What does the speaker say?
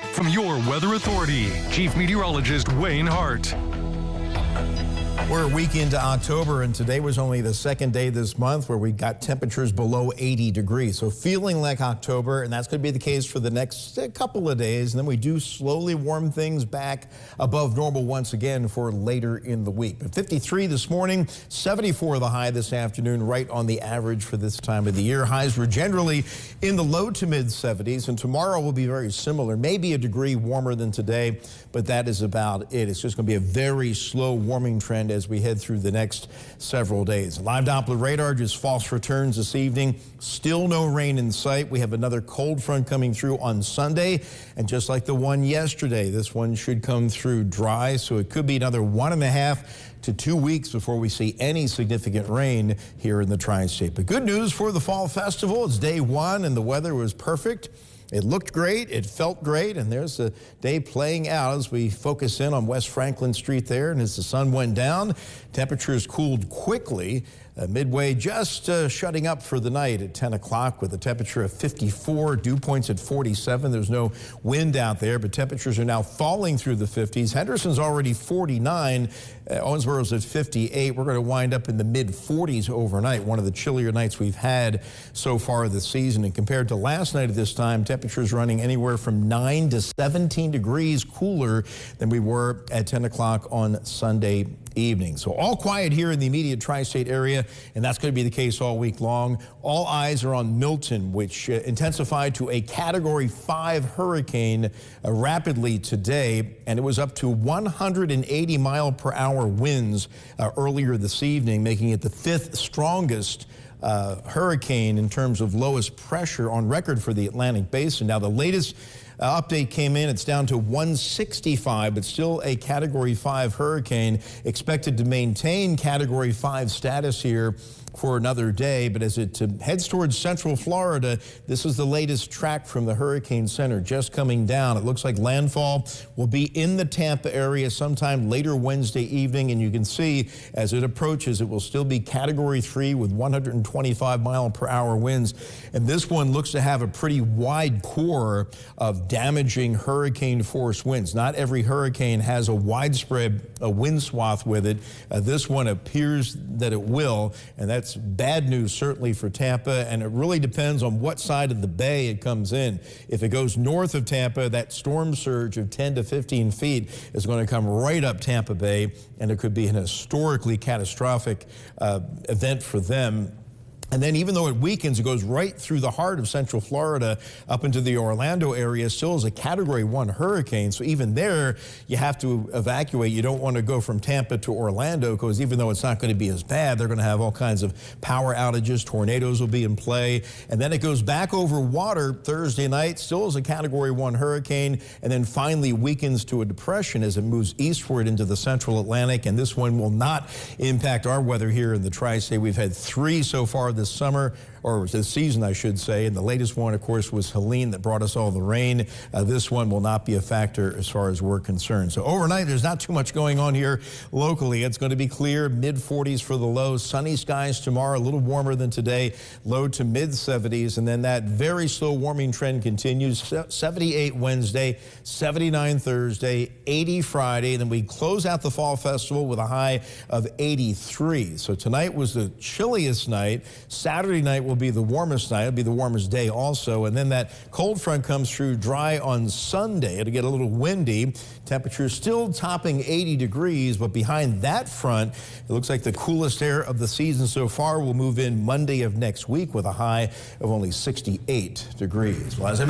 from your Weather Authority, Chief Meteorologist Wayne Hart. We're a week into October, and today was only the second day this month where we got temperatures below 80 degrees. So feeling like October, and that's going to be the case for the next couple of days. And then we do slowly warm things back above normal once again for later in the week. But 53 this morning, 74 the high this afternoon, right on the average for this time of the year. Highs were generally in the low to mid 70s, and tomorrow will be very similar, maybe a degree warmer than today, but that is about it. It's just going to be a very slow warming trend as we head through the next several days. Live Doppler radar just false returns this evening. Still no rain in sight. We have another cold front coming through on Sunday, and just like the one yesterday, this one should come through dry, so it could be another 1.5 to 2 weeks before we see any significant rain here in the Tri-State. But good news for the Fall Festival. It's day one, and the weather was perfect. It looked great, it felt great, and there's the day playing out as we focus in on West Franklin Street there. And as the sun went down, temperatures cooled quickly. Midway just shutting up for the night at 10 o'clock with a temperature of 54, dew points at 47. There's no wind out there, but temperatures are now falling through the 50s. Henderson's already 49. Owensboro's at 58. We're going to wind up in the mid-40s overnight, one of the chillier nights we've had so far this season. And compared to last night at this time, temperatures running anywhere from 9 to 17 degrees cooler than we were at 10 o'clock on Sunday evening. So all quiet here in the immediate Tri-State area, and that's going to be the case all week long. All eyes are on Milton, which intensified to a Category 5 hurricane rapidly today, and it was up to 180 mile per hour winds earlier this evening, making it the 5th strongest hurricane in terms of lowest pressure on record for the Atlantic Basin. Now, the latest update came in. It's down to 165, but still a Category 5 hurricane, expected to maintain Category 5 status here for another day. But as it heads towards central Florida, this is the latest track from the Hurricane Center just coming down. It looks like landfall will be in the Tampa area sometime later Wednesday evening, and you can see as it approaches, it will still be Category 3 with 125 mile per hour winds. And this one looks to have a pretty wide core of damaging hurricane force winds. Not every hurricane has a widespread wind swath with it. This one appears that it will, and that's bad news certainly for Tampa, and it really depends on what side of the bay it comes in. If it goes north of Tampa, that storm surge of 10 to 15 feet is going to come right up Tampa Bay, and it could be an historically catastrophic event for them. And then even though it weakens, it goes right through the heart of central Florida up into the Orlando area, still is a Category 1 hurricane. So even there, you have to evacuate. You don't want to go from Tampa to Orlando, because even though it's not going to be as bad, they're going to have all kinds of power outages. Tornadoes will be in play. And then it goes back over water Thursday night, still is a Category 1 hurricane, and then finally weakens to a depression as it moves eastward into the central Atlantic. And this one will not impact our weather here in the Tri-State. We've had 3 so far this summer, or this season, I should say, and the latest one, of course, was Helene that brought us all the rain. This one will not be a factor as far as we're concerned. So overnight, there's not too much going on here locally. It's going to be clear, mid-40s for the lows. Sunny skies tomorrow, a little warmer than today, low to mid-70s, and then that very slow warming trend continues. 78 Wednesday, 79 Thursday, 80 Friday, and then we close out the Fall Festival with a high of 83. So tonight was the chilliest night. Saturday night will be the warmest night. It'll be the warmest day also. And then that cold front comes through dry on Sunday. It'll get a little windy. Temperatures still topping 80 degrees, but behind that front, it looks like the coolest air of the season so far will move in Monday of next week with a high of only 68 degrees. Well, as I mentioned,